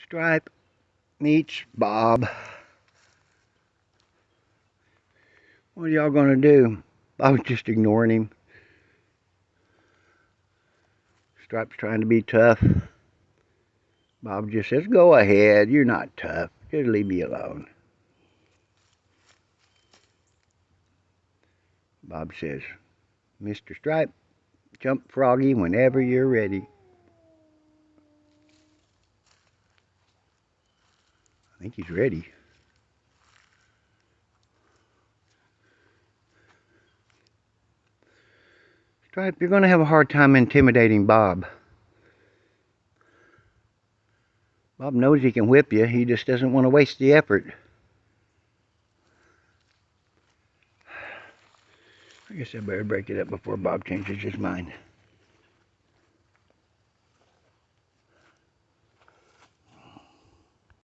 Stripe meets Bob. What are y'all gonna do? I was just ignoring him. Stripe's trying to be tough. Bob just says, go ahead, you're not tough. Just leave me alone. Bob says, Mr. Stripe, jump Froggy whenever you're ready. I think he's ready. Stripe, you're going to have a hard time intimidating Bob. Bob knows he can whip you. He just doesn't want to waste the effort. I guess I better break it up before Bob changes his mind.